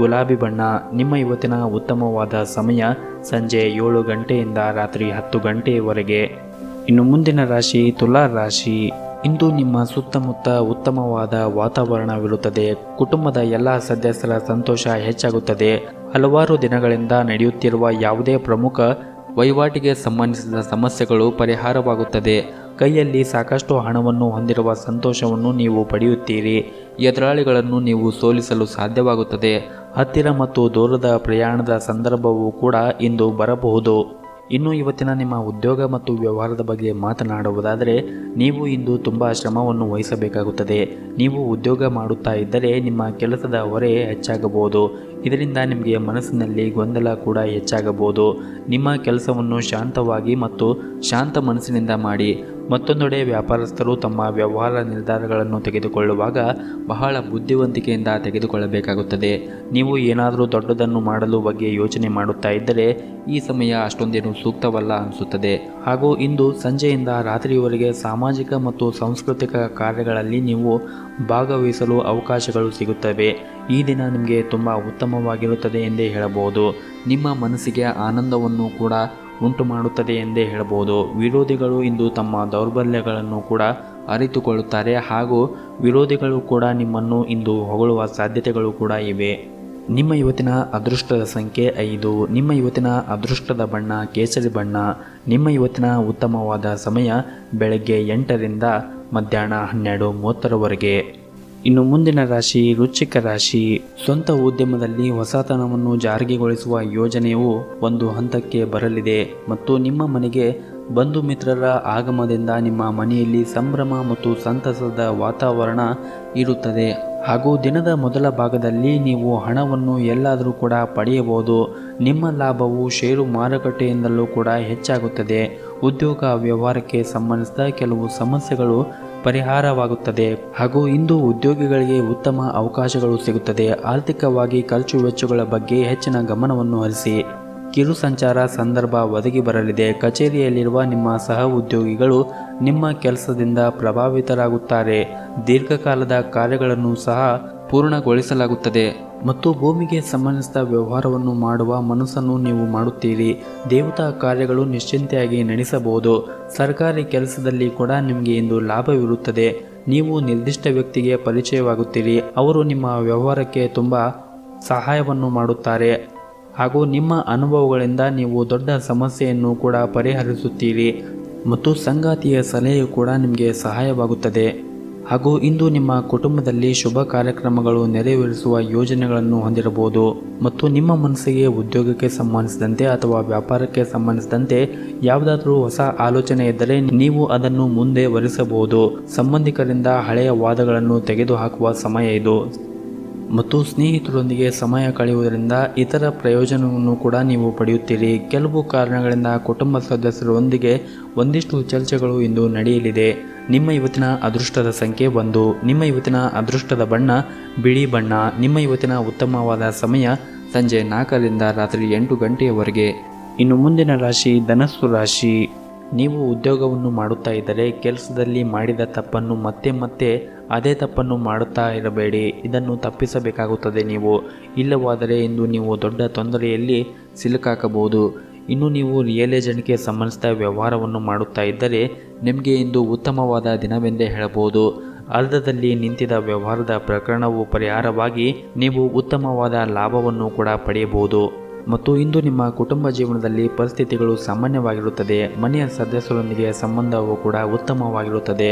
ಗುಲಾಬಿ ಬಣ್ಣ. ನಿಮ್ಮ ಇವತ್ತಿನ ಉತ್ತಮವಾದ ಸಮಯ ಸಂಜೆ 7 ಗಂಟೆಯಿಂದ ರಾತ್ರಿ 10 ಗಂಟೆಯವರೆಗೆ. ಇನ್ನು ಮುಂದಿನ ರಾಶಿ ತುಲಾ ರಾಶಿ. ಇಂದು ನಿಮ್ಮ ಸುತ್ತಮುತ್ತ ಉತ್ತಮವಾದ ವಾತಾವರಣವಿರುತ್ತದೆ. ಕುಟುಂಬದ ಎಲ್ಲ ಸದಸ್ಯರ ಸಂತೋಷ ಹೆಚ್ಚಾಗುತ್ತದೆ. ಹಲವಾರು ದಿನಗಳಿಂದ ನಡೆಯುತ್ತಿರುವ ಯಾವುದೇ ಪ್ರಮುಖ ವಹಿವಾಟಿಗೆ ಸಂಬಂಧಿಸಿದ ಸಮಸ್ಯೆಗಳು ಪರಿಹಾರವಾಗುತ್ತದೆ. ಕೈಯಲ್ಲಿ ಸಾಕಷ್ಟು ಹಣವನ್ನು ಹೊಂದಿರುವ ಸಂತೋಷವನ್ನು ನೀವು ಪಡೆಯುತ್ತೀರಿ. ಎದುರಾಳಿಗಳನ್ನು ನೀವು ಸೋಲಿಸಲು ಸಾಧ್ಯವಾಗುತ್ತದೆ. ಹತ್ತಿರ ಮತ್ತು ದೂರದ ಪ್ರಯಾಣದ ಸಂದರ್ಭವೂ ಕೂಡ ಇಂದು ಬರಬಹುದು. ಇನ್ನು ಇವತ್ತಿನ ನಿಮ್ಮ ಉದ್ಯೋಗ ಮತ್ತು ವ್ಯವಹಾರದ ಬಗ್ಗೆ ಮಾತನಾಡುವುದಾದರೆ ನೀವು ಇಂದು ತುಂಬ ಶ್ರಮವನ್ನು ವಹಿಸಬೇಕಾಗುತ್ತದೆ. ನೀವು ಉದ್ಯೋಗ ಮಾಡುತ್ತಾ ಇದ್ದರೆ ನಿಮ್ಮ ಕೆಲಸದ ಹೊರೆ ಹೆಚ್ಚಾಗಬಹುದು. ಇದರಿಂದ ನಿಮಗೆ ಮನಸ್ಸಿನಲ್ಲಿ ಗೊಂದಲ ಕೂಡ ಹೆಚ್ಚಾಗಬಹುದು. ನಿಮ್ಮ ಕೆಲಸವನ್ನು ಶಾಂತವಾಗಿ ಮತ್ತು ಶಾಂತ ಮನಸ್ಸಿನಿಂದ ಮಾಡಿ. ಮತ್ತೊಂದೆಡೆ ವ್ಯಾಪಾರಸ್ಥರು ತಮ್ಮ ವ್ಯವಹಾರ ನಿರ್ಧಾರಗಳನ್ನು ತೆಗೆದುಕೊಳ್ಳುವಾಗ ಬಹಳ ಬುದ್ಧಿವಂತಿಕೆಯಿಂದ ತೆಗೆದುಕೊಳ್ಳಬೇಕಾಗುತ್ತದೆ. ನೀವು ಏನಾದರೂ ದೊಡ್ಡದನ್ನು ಮಾಡಲು ಬಗ್ಗೆ ಯೋಚನೆ ಮಾಡುತ್ತಾ ಇದ್ದರೆ ಈ ಸಮಯ ಅಷ್ಟೊಂದೇನು ಸೂಕ್ತವಲ್ಲ ಅನಿಸುತ್ತದೆ. ಹಾಗೂ ಇಂದು ಸಂಜೆಯಿಂದ ರಾತ್ರಿಯವರೆಗೆ ಸಾಮಾಜಿಕ ಮತ್ತು ಸಾಂಸ್ಕೃತಿಕ ಕಾರ್ಯಗಳಲ್ಲಿ ನೀವು ಭಾಗವಹಿಸಲು ಅವಕಾಶಗಳು ಸಿಗುತ್ತವೆ. ಈ ದಿನ ನಿಮಗೆ ತುಂಬ ಉತ್ತಮವಾಗಿರುತ್ತದೆ ಎಂದೇ ಹೇಳಬಹುದು. ನಿಮ್ಮ ಮನಸ್ಸಿಗೆ ಆನಂದವನ್ನು ಕೂಡ ಉಂಟು ಮಾಡುತ್ತದೆ ಎಂದೇ ಹೇಳಬಹುದು. ವಿರೋಧಿಗಳು ಇಂದು ತಮ್ಮ ದೌರ್ಬಲ್ಯಗಳನ್ನು ಕೂಡ ಅರಿತುಕೊಳ್ಳುತ್ತಾರೆ ಹಾಗೂ ವಿರೋಧಿಗಳು ಕೂಡ ನಿಮ್ಮನ್ನು ಇಂದು ಹೊಗಳುವ ಸಾಧ್ಯತೆಗಳು ಕೂಡ ಇವೆ. ನಿಮ್ಮ ಇವತ್ತಿನ ಅದೃಷ್ಟದ ಸಂಖ್ಯೆ 5. ನಿಮ್ಮ ಇವತ್ತಿನ ಅದೃಷ್ಟದ ಬಣ್ಣ ಕೇಸರಿ ಬಣ್ಣ. ನಿಮ್ಮ ಇವತ್ತಿನ ಉತ್ತಮವಾದ ಸಮಯ ಬೆಳಗ್ಗೆ 8ರಿಂದ ಮಧ್ಯಾಹ್ನ 12:30ರವರೆಗೆ. ಇನ್ನು ಮುಂದಿನ ರಾಶಿ ವೃಶ್ಚಿಕ ರಾಶಿ. ಸ್ವಂತ ಉದ್ಯಮದಲ್ಲಿ ಹೊಸತನವನ್ನು ಜಾರಿಗೊಳಿಸುವ ಯೋಜನೆಯು ಒಂದು ಹಂತಕ್ಕೆ ಬರಲಿದೆ ಮತ್ತು ನಿಮ್ಮ ಮನೆಗೆ ಬಂಧು ಮಿತ್ರರ ಆಗಮನದಿಂದ ನಿಮ್ಮ ಮನೆಯಲ್ಲಿ ಸಂಭ್ರಮ ಮತ್ತು ಸಂತಸದ ವಾತಾವರಣ ಇರುತ್ತದೆ. ಹಾಗೂ ದಿನದ ಮೊದಲ ಭಾಗದಲ್ಲಿ ನೀವು ಹಣವನ್ನು ಎಲ್ಲಾದರೂ ಕೂಡ ಪಡೆಯಬಹುದು. ನಿಮ್ಮ ಲಾಭವು ಷೇರು ಮಾರುಕಟ್ಟೆಯಿಂದಲೂ ಕೂಡ ಹೆಚ್ಚಾಗುತ್ತದೆ. ಉದ್ಯೋಗ ವ್ಯವಹಾರಕ್ಕೆ ಸಂಬಂಧಿಸಿದ ಕೆಲವು ಸಮಸ್ಯೆಗಳು ಪರಿಹಾರವಾಗುತ್ತದೆ ಹಾಗೂ ಇಂದು ಉದ್ಯೋಗಿಗಳಿಗೆ ಉತ್ತಮ ಅವಕಾಶಗಳು ಸಿಗುತ್ತದೆ. ಆರ್ಥಿಕವಾಗಿ ಖರ್ಚು ವೆಚ್ಚಗಳ ಬಗ್ಗೆ ಹೆಚ್ಚಿನ ಗಮನವನ್ನು ಹರಿಸಿ. ಕಿರು ಸಂಚಾರ ಸಂದರ್ಭ ಒದಗಿ ಬರಲಿದೆ. ಕಚೇರಿಯಲ್ಲಿರುವ ನಿಮ್ಮ ಸಹ ಉದ್ಯೋಗಿಗಳು ನಿಮ್ಮ ಕೆಲಸದಿಂದ ಪ್ರಭಾವಿತರಾಗುತ್ತಾರೆ. ದೀರ್ಘಕಾಲದ ಕಾರ್ಯಗಳನ್ನು ಸಹ ಪೂರ್ಣಗೊಳಿಸಲಾಗುತ್ತದೆ ಮತ್ತು ಭೂಮಿಗೆ ಸಂಬಂಧಿಸಿದ ವ್ಯವಹಾರವನ್ನು ಮಾಡುವ ಮನಸ್ಸನ್ನು ನೀವು ಮಾಡುತ್ತೀರಿ. ದೇವತಾ ಕಾರ್ಯಗಳು ನಿಶ್ಚಿಂತೆಯಾಗಿ ನಡೆಸಬಹುದು. ಸರ್ಕಾರಿ ಕೆಲಸದಲ್ಲಿ ಕೂಡ ನಿಮಗೆ ಇಂದು ಲಾಭವಿರುತ್ತದೆ. ನೀವು ನಿರ್ದಿಷ್ಟ ವ್ಯಕ್ತಿಗೆ ಪರಿಚಯವಾಗುತ್ತೀರಿ. ಅವರು ನಿಮ್ಮ ವ್ಯವಹಾರಕ್ಕೆ ತುಂಬ ಸಹಾಯವನ್ನು ಮಾಡುತ್ತಾರೆ ಹಾಗೂ ನಿಮ್ಮ ಅನುಭವಗಳಿಂದ ನೀವು ದೊಡ್ಡ ಸಮಸ್ಯೆಯನ್ನು ಕೂಡ ಪರಿಹರಿಸುತ್ತೀರಿ ಮತ್ತು ಸಂಗಾತಿಯ ಸಲಹೆಯು ಕೂಡ ನಿಮಗೆ ಸಹಾಯವಾಗುತ್ತದೆ. ಹಾಗೂ ಇಂದು ನಿಮ್ಮ ಕುಟುಂಬದಲ್ಲಿ ಶುಭ ಕಾರ್ಯಕ್ರಮಗಳು ನೆರವೇರಿಸುವ ಯೋಜನೆಗಳನ್ನು ಹೊಂದಿರಬಹುದು ಮತ್ತು ನಿಮ್ಮ ಮನಸ್ಸಿಗೆ ಉದ್ಯೋಗಕ್ಕೆ ಸಂಬಂಧಿಸಿದಂತೆ ಅಥವಾ ವ್ಯಾಪಾರಕ್ಕೆ ಸಂಬಂಧಿಸಿದಂತೆ ಯಾವುದಾದರೂ ಹೊಸ ಆಲೋಚನೆ ಇದ್ದರೆ ನೀವು ಅದನ್ನು ಮುಂದೆ ವರಿಸಬಹುದು. ಸಂಬಂಧಿಕರಿಂದ ಹಳೆಯ ವಾದಗಳನ್ನು ತೆಗೆದುಹಾಕುವ ಸಮಯ ಇದು ಮತ್ತು ಸ್ನೇಹಿತರೊಂದಿಗೆ ಸಮಯ ಕಳೆಯುವುದರಿಂದ ಇತರ ಪ್ರಯೋಜನವನ್ನು ಕೂಡ ನೀವು ಪಡೆಯುತ್ತೀರಿ. ಕೆಲವು ಕಾರಣಗಳಿಂದ ಕುಟುಂಬ ಸದಸ್ಯರೊಂದಿಗೆ ಒಂದಿಷ್ಟು ಚರ್ಚೆಗಳು ಇಂದು ನಡೆಯಲಿದೆ. ನಿಮ್ಮ ಇವತ್ತಿನ ಅದೃಷ್ಟದ ಸಂಖ್ಯೆ 1. ನಿಮ್ಮ ಇವತ್ತಿನ ಅದೃಷ್ಟದ ಬಣ್ಣ ಬಿಳಿ ಬಣ್ಣ. ನಿಮ್ಮ ಇವತ್ತಿನ ಉತ್ತಮವಾದ ಸಮಯ ಸಂಜೆ 4ರಿಂದ ರಾತ್ರಿ 8 ಗಂಟೆಯವರೆಗೆ. ಇನ್ನು ಮುಂದಿನ ರಾಶಿ ಧನಸ್ಸು ರಾಶಿ. ನೀವು ಉದ್ಯೋಗವನ್ನು ಮಾಡುತ್ತಾ ಇದ್ದರೆ ಕೆಲಸದಲ್ಲಿ ಮಾಡಿದ ತಪ್ಪನ್ನು ಮತ್ತೆ ಅದೇ ತಪ್ಪನ್ನು ಮಾಡುತ್ತಾ ಇರಬೇಡಿ. ಇದನ್ನು ತಪ್ಪಿಸಬೇಕಾಗುತ್ತದೆ ನೀವು. ಇಲ್ಲವಾದರೆ ಇಂದು ನೀವು ದೊಡ್ಡ ತೊಂದರೆಯಲ್ಲಿ ಸಿಲುಕಾಕಬಹುದು. ಇನ್ನು ನೀವು ರಿಯಲ್ ಎಸ್ಟೇಟ್ಗೆ ಸಂಬಂಧಿಸಿದ ವ್ಯವಹಾರವನ್ನು ಮಾಡುತ್ತಾ ಇದ್ದರೆ ನಿಮಗೆ ಇಂದು ಉತ್ತಮವಾದ ದಿನವೆಂದೇ ಹೇಳಬಹುದು. ಅರ್ಧದಲ್ಲಿ ನಿಂತಿದ್ದ ವ್ಯವಹಾರದ ಪ್ರಕರಣವು ಪರಿಹಾರವಾಗಿ ನೀವು ಉತ್ತಮವಾದ ಲಾಭವನ್ನು ಕೂಡ ಪಡೆಯಬಹುದು ಮತ್ತು ಇಂದು ನಿಮ್ಮ ಕುಟುಂಬ ಜೀವನದಲ್ಲಿ ಪರಿಸ್ಥಿತಿಗಳು ಸಾಮಾನ್ಯವಾಗಿರುತ್ತದೆ. ಮನೆಯ ಸದಸ್ಯರೊಂದಿಗೆ ಸಂಬಂಧವು ಕೂಡ ಉತ್ತಮವಾಗಿರುತ್ತದೆ.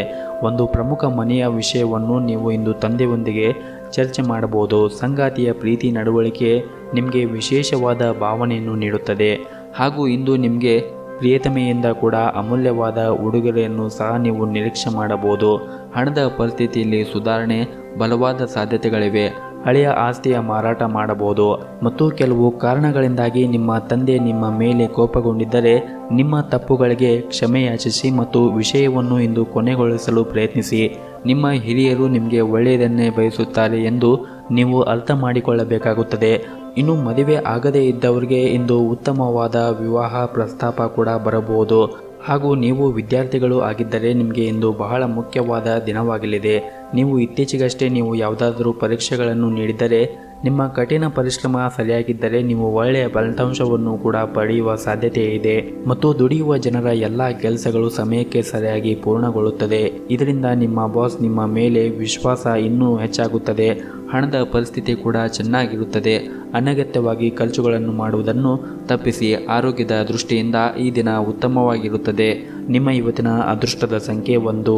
ಒಂದು ಪ್ರಮುಖ ಮನೆಯ ವಿಷಯವನ್ನು ನೀವು ಇಂದು ತಂದೆಯೊಂದಿಗೆ ಚರ್ಚೆ ಮಾಡಬಹುದು. ಸಂಗಾತಿಯ ಪ್ರೀತಿ ನಡವಳಿಕೆ ನಿಮಗೆ ವಿಶೇಷವಾದ ಭಾವನೆಯನ್ನು ನೀಡುತ್ತದೆ ಹಾಗೂ ಇಂದು ನಿಮಗೆ ಪ್ರಿಯತಮೆಯಿಂದ ಕೂಡ ಅಮೂಲ್ಯವಾದ ಉಡುಗೊರೆಯನ್ನು ಸಹ ನೀವು ನಿರೀಕ್ಷೆ ಮಾಡಬಹುದು. ಹಣದ ಪರಿಸ್ಥಿತಿಯಲ್ಲಿ ಸುಧಾರಣೆ, ಬಲವಾದ ಸಾಧ್ಯತೆಗಳಿವೆ. ಹಳೆಯ ಆಸ್ತಿಯ ಮಾರಾಟ ಮಾಡಬಹುದು ಮತ್ತು ಕೆಲವು ಕಾರಣಗಳಿಂದಾಗಿ ನಿಮ್ಮ ತಂದೆ ನಿಮ್ಮ ಮೇಲೆ ಕೋಪಗೊಂಡಿದ್ದರೆ ನಿಮ್ಮ ತಪ್ಪುಗಳಿಗೆ ಕ್ಷಮೆಯಾಚಿಸಿ ಮತ್ತು ವಿಷಯವನ್ನು ಇಂದು ಕೊನೆಗೊಳಿಸಲು ಪ್ರಯತ್ನಿಸಿ. ನಿಮ್ಮ ಹಿರಿಯರು ನಿಮಗೆ ಒಳ್ಳೆಯದನ್ನೇ ಬಯಸುತ್ತಾರೆ ಎಂದು ನೀವು ಅರ್ಥ ಮಾಡಿಕೊಳ್ಳಬೇಕಾಗುತ್ತದೆ. ಇನ್ನು ಮದುವೆ ಆಗದೇ ಇದ್ದವರಿಗೆ ಇಂದು ಉತ್ತಮವಾದ ವಿವಾಹ ಪ್ರಸ್ತಾಪ ಕೂಡ ಬರಬಹುದು. ಹಾಗೂ ನೀವು ವಿದ್ಯಾರ್ಥಿಗಳು ಆಗಿದ್ದರೆ ನಿಮಗೆ ಇಂದು ಬಹಳ ಮುಖ್ಯವಾದ ದಿನವಾಗಲಿದೆ. ನೀವು ಇತ್ತೀಚೆಗಷ್ಟೇ ನೀವು ಯಾವುದಾದರೂ ಪರೀಕ್ಷೆಗಳನ್ನು ನೀಡಿದರೆ ನಿಮ್ಮ ಕಠಿಣ ಪರಿಶ್ರಮ ಸರಿಯಾಗಿದ್ದರೆ ನೀವು ಒಳ್ಳೆಯ ಫಲಿತಾಂಶವನ್ನು ಕೂಡ ಪಡೆಯುವ ಸಾಧ್ಯತೆ ಇದೆ ಮತ್ತು ದುಡಿಯುವ ಜನರ ಎಲ್ಲ ಕೆಲಸಗಳು ಸಮಯಕ್ಕೆ ಸರಿಯಾಗಿ ಪೂರ್ಣಗೊಳ್ಳುತ್ತದೆ. ಇದರಿಂದ ನಿಮ್ಮ ಬಾಸ್ ನಿಮ್ಮ ಮೇಲೆ ವಿಶ್ವಾಸ ಇನ್ನೂ ಹೆಚ್ಚಾಗುತ್ತದೆ. ಹಣದ ಪರಿಸ್ಥಿತಿ ಕೂಡ ಚೆನ್ನಾಗಿರುತ್ತದೆ. ಅನಗತ್ಯವಾಗಿ ಖರ್ಚುಗಳನ್ನು ಮಾಡುವುದನ್ನು ತಪ್ಪಿಸಿ. ಆರೋಗ್ಯದ ದೃಷ್ಟಿಯಿಂದ ಈ ದಿನ ಉತ್ತಮವಾಗಿರುತ್ತದೆ. ನಿಮ್ಮ ಇವತ್ತಿನ ಅದೃಷ್ಟದ ಸಂಖ್ಯೆ 1.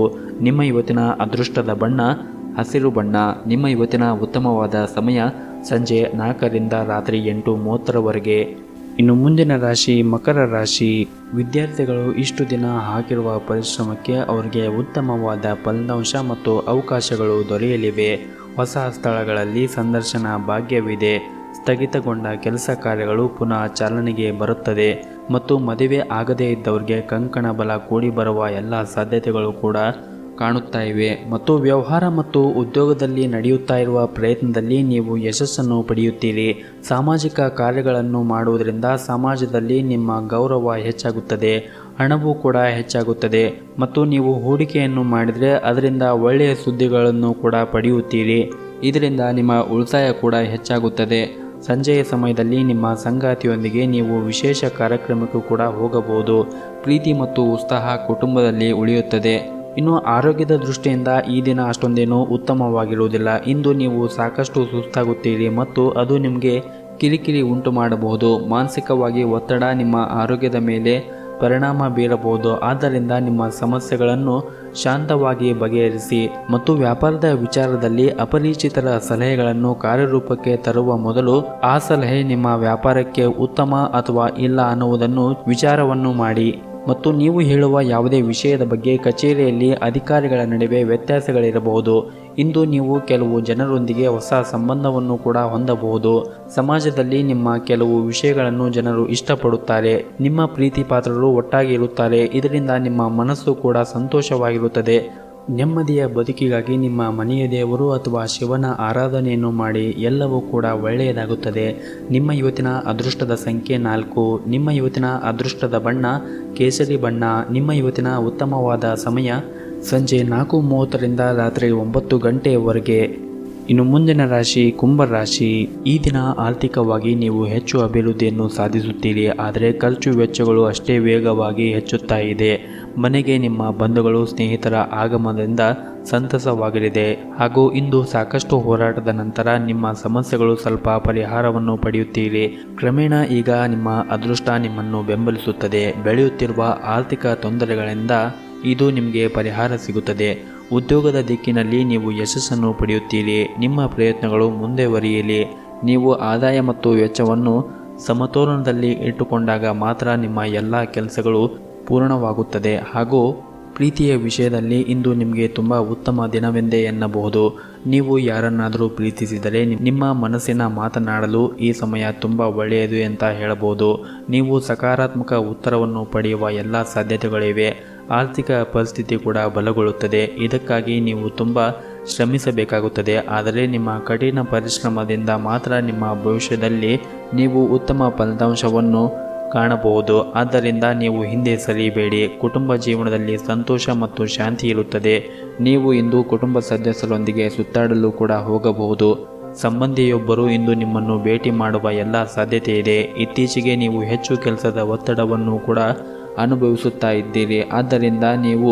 ನಿಮ್ಮ ಇವತ್ತಿನ ಅದೃಷ್ಟದ ಬಣ್ಣ ಹಸಿರು ಬಣ್ಣ. ನಿಮ್ಮ ಇವತ್ತಿನ ಉತ್ತಮವಾದ ಸಮಯ ಸಂಜೆ 4ರಿಂದ ರಾತ್ರಿ 8:30ರವರೆಗೆ. ಇನ್ನು ಮುಂದಿನ ರಾಶಿ ಮಕರ ರಾಶಿ. ವಿದ್ಯಾರ್ಥಿಗಳು ಇಷ್ಟು ದಿನ ಹಾಕಿರುವ ಪರಿಶ್ರಮಕ್ಕೆ ಅವರಿಗೆ ಉತ್ತಮವಾದ ಫಲಿತಾಂಶ ಮತ್ತು ಅವಕಾಶಗಳು ದೊರೆಯಲಿವೆ. ಹೊಸ ಸ್ಥಳಗಳಲ್ಲಿ ಸಂದರ್ಶನ ಭಾಗ್ಯವಿದೆ. ಸ್ಥಗಿತಗೊಂಡ ಕೆಲಸ ಕಾರ್ಯಗಳು ಪುನಃ ಚಾಲನೆಗೆ ಬರುತ್ತದೆ ಮತ್ತು ಮದುವೆ ಆಗದೇ ಇದ್ದವರಿಗೆ ಕಂಕಣ ಬಲ ಕೂಡಿ ಬರುವ ಎಲ್ಲ ಸಾಧ್ಯತೆಗಳು ಕೂಡ ಕಾಣುತ್ತಾ ಇವೆ ಮತ್ತು ವ್ಯವಹಾರ ಮತ್ತು ಉದ್ಯೋಗದಲ್ಲಿ ನಡೆಯುತ್ತಾ ಇರುವ ಪ್ರಯತ್ನದಲ್ಲಿ ನೀವು ಯಶಸ್ಸನ್ನು ಪಡೆಯುತ್ತೀರಿ. ಸಾಮಾಜಿಕ ಕಾರ್ಯಗಳನ್ನು ಮಾಡುವುದರಿಂದ ಸಮಾಜದಲ್ಲಿ ನಿಮ್ಮ ಗೌರವ ಹೆಚ್ಚಾಗುತ್ತದೆ. ಹಣವೂ ಕೂಡ ಹೆಚ್ಚಾಗುತ್ತದೆ ಮತ್ತು ನೀವು ಹೂಡಿಕೆಯನ್ನು ಮಾಡಿದರೆ ಅದರಿಂದ ಒಳ್ಳೆಯ ಸುದ್ದಿಗಳನ್ನು ಕೂಡ ಪಡೆಯುತ್ತೀರಿ. ಇದರಿಂದ ನಿಮ್ಮ ಉಳಿತಾಯ ಕೂಡ ಹೆಚ್ಚಾಗುತ್ತದೆ. ಸಂಜೆಯ ಸಮಯದಲ್ಲಿ ನಿಮ್ಮ ಸಂಗಾತಿಯೊಂದಿಗೆ ನೀವು ವಿಶೇಷ ಕಾರ್ಯಕ್ರಮಕ್ಕೂ ಕೂಡ ಹೋಗಬಹುದು. ಪ್ರೀತಿ ಮತ್ತು ಉತ್ಸಾಹ ಕುಟುಂಬದಲ್ಲಿ ಉಳಿಯುತ್ತದೆ. ಇನ್ನು ಆರೋಗ್ಯದ ದೃಷ್ಟಿಯಿಂದ ಈ ದಿನ ಅಷ್ಟೊಂದೇನೂ ಉತ್ತಮವಾಗಿರುವುದಿಲ್ಲ. ಇಂದು ನೀವು ಸಾಕಷ್ಟು ಸುಸ್ತಾಗುತ್ತೀರಿ ಮತ್ತು ಅದು ನಿಮಗೆ ಕಿರಿಕಿರಿ ಉಂಟು ಮಾಡಬಹುದು. ಮಾನಸಿಕವಾಗಿ ಒತ್ತಡ ನಿಮ್ಮ ಆರೋಗ್ಯದ ಮೇಲೆ ಪರಿಣಾಮ ಬೀರಬಹುದು. ಆದ್ದರಿಂದ ನಿಮ್ಮ ಸಮಸ್ಯೆಗಳನ್ನು ಶಾಂತವಾಗಿ ಬಗೆಹರಿಸಿ ಮತ್ತು ವ್ಯಾಪಾರದ ವಿಚಾರದಲ್ಲಿ ಅಪರಿಚಿತರ ಸಲಹೆಗಳನ್ನು ಕಾರ್ಯರೂಪಕ್ಕೆ ತರುವ ಮೊದಲು ಆ ಸಲಹೆ ನಿಮ್ಮ ವ್ಯಾಪಾರಕ್ಕೆ ಉತ್ತಮ ಅಥವಾ ಇಲ್ಲ ಅನ್ನುವುದನ್ನು ವಿಚಾರವನ್ನು ಮಾಡಿ. ಮತ್ತು ನೀವು ಹೇಳುವ ಯಾವುದೇ ವಿಷಯದ ಬಗ್ಗೆ ಕಚೇರಿಯಲ್ಲಿ ಅಧಿಕಾರಿಗಳ ನಡುವೆ ವ್ಯತ್ಯಾಸಗಳಿರಬಹುದು. ಇಂದು ನೀವು ಕೆಲವು ಜನರೊಂದಿಗೆ ಹೊಸ ಸಂಬಂಧವನ್ನು ಕೂಡ ಹೊಂದಬಹುದು. ಸಮಾಜದಲ್ಲಿ ನಿಮ್ಮ ಕೆಲವು ವಿಷಯಗಳನ್ನು ಜನರು ಇಷ್ಟಪಡುತ್ತಾರೆ. ನಿಮ್ಮ ಪ್ರೀತಿ ಪಾತ್ರರು ಒಟ್ಟಾಗಿ ಇರುತ್ತಾರೆ. ಇದರಿಂದ ನಿಮ್ಮ ಮನಸ್ಸು ಕೂಡ ಸಂತೋಷವಾಗಿರುತ್ತದೆ. ನೆಮ್ಮದಿಯ ಬದುಕಿಗಾಗಿ ನಿಮ್ಮ ಮನೆಯ ದೇವರು ಅಥವಾ ಶಿವನ ಆರಾಧನೆಯನ್ನು ಮಾಡಿ. ಎಲ್ಲವೂ ಕೂಡ ಒಳ್ಳೆಯದಾಗುತ್ತದೆ. ನಿಮ್ಮ ಇವತ್ತಿನ ಅದೃಷ್ಟದ ಸಂಖ್ಯೆ 4. ನಿಮ್ಮ ಇವತ್ತಿನ ಅದೃಷ್ಟದ ಬಣ್ಣ ಕೇಸರಿ ಬಣ್ಣ. ನಿಮ್ಮ ಇವತ್ತಿನ ಉತ್ತಮವಾದ ಸಮಯ ಸಂಜೆ 4:30ರಿಂದ ರಾತ್ರಿ 9 ಗಂಟೆಯವರೆಗೆ. ಇನ್ನು ಮುಂದಿನ ರಾಶಿ ಕುಂಭ ರಾಶಿ. ಈ ದಿನ ಆರ್ಥಿಕವಾಗಿ ನೀವು ಹೆಚ್ಚು ಅಭಿವೃದ್ಧಿಯನ್ನು ಸಾಧಿಸುತ್ತೀರಿ. ಆದರೆ ಖರ್ಚು ವೆಚ್ಚಗಳು ಅಷ್ಟೇ ವೇಗವಾಗಿ ಹೆಚ್ಚುತ್ತಾ ಇದೆ. ಮನೆಗೆ ನಿಮ್ಮ ಬಂಧುಗಳು ಸ್ನೇಹಿತರ ಆಗಮನದಿಂದ ಸಂತಸವಾಗಲಿದೆ ಹಾಗೂ ಇಂದು ಸಾಕಷ್ಟು ಹೋರಾಟದ ನಂತರ ನಿಮ್ಮ ಸಮಸ್ಯೆಗಳು ಸ್ವಲ್ಪ ಪರಿಹಾರವನ್ನು ಪಡೆಯುತ್ತೀರಿ. ಕ್ರಮೇಣ ಈಗ ನಿಮ್ಮ ಅದೃಷ್ಟ ನಿಮ್ಮನ್ನು ಬೆಂಬಲಿಸುತ್ತದೆ. ಬೆಳೆಯುತ್ತಿರುವ ಆರ್ಥಿಕ ತೊಂದರೆಗಳಿಂದ ಇದು ನಿಮಗೆ ಪರಿಹಾರ ಸಿಗುತ್ತದೆ. ಉದ್ಯೋಗದ ದಿಕ್ಕಿನಲ್ಲಿ ನೀವು ಯಶಸ್ಸನ್ನು ಪಡೆಯುತ್ತೀರಿ. ನಿಮ್ಮ ಪ್ರಯತ್ನಗಳು ಮುಂದುವರಿಯಲಿ. ನೀವು ಆದಾಯ ಮತ್ತು ವೆಚ್ಚವನ್ನು ಸಮತೋಲನದಲ್ಲಿ ಇಟ್ಟುಕೊಂಡಾಗ ಮಾತ್ರ ನಿಮ್ಮ ಎಲ್ಲ ಕೆಲಸಗಳು ಪೂರ್ಣವಾಗುತ್ತದೆ. ಹಾಗೂ ಪ್ರೀತಿಯ ವಿಷಯದಲ್ಲಿ ಇಂದು ನಿಮಗೆ ತುಂಬ ಉತ್ತಮ ದಿನವೆಂದೇ ಎನ್ನಬಹುದು. ನೀವು ಯಾರನ್ನಾದರೂ ಪ್ರೀತಿಸಿದರೆ ನಿಮ್ಮ ಮನಸ್ಸಿನ ಮಾತನಾಡಲು ಈ ಸಮಯ ತುಂಬ ಒಳ್ಳೆಯದು ಅಂತ ಹೇಳಬಹುದು. ನೀವು ಸಕಾರಾತ್ಮಕ ಉತ್ತರವನ್ನು ಪಡೆಯುವ ಎಲ್ಲ ಸಾಧ್ಯತೆಗಳಿವೆ. ಆರ್ಥಿಕ ಪರಿಸ್ಥಿತಿ ಕೂಡ ಬಲಗೊಳ್ಳುತ್ತದೆ. ಇದಕ್ಕಾಗಿ ನೀವು ತುಂಬ ಶ್ರಮಿಸಬೇಕಾಗುತ್ತದೆ. ಆದರೆ ನಿಮ್ಮ ಕಠಿಣ ಪರಿಶ್ರಮದಿಂದ ಮಾತ್ರ ನಿಮ್ಮ ಭವಿಷ್ಯದಲ್ಲಿ ನೀವು ಉತ್ತಮ ಫಲಿತಾಂಶವನ್ನು ಕಾಣಬಹುದು. ಆದ್ದರಿಂದ ನೀವು ಹಿಂದೆ ಸರಿಯಬೇಡಿ. ಕುಟುಂಬ ಜೀವನದಲ್ಲಿ ಸಂತೋಷ ಮತ್ತು ಶಾಂತಿ ಇರುತ್ತದೆ. ನೀವು ಇಂದು ಕುಟುಂಬ ಸದಸ್ಯರೊಂದಿಗೆ ಸುತ್ತಾಡಲು ಕೂಡ ಹೋಗಬಹುದು. ಸಂಬಂಧಿಯೊಬ್ಬರು ಇಂದು ನಿಮ್ಮನ್ನು ಭೇಟಿ ಮಾಡುವ ಎಲ್ಲ ಸಾಧ್ಯತೆ ಇದೆ. ಇತ್ತೀಚೆಗೆ ನೀವು ಹೆಚ್ಚು ಕೆಲಸದ ಒತ್ತಡವನ್ನು ಕೂಡ ಅನುಭವಿಸುತ್ತಾ ಇದ್ದೀರಿ. ಆದ್ದರಿಂದ ನೀವು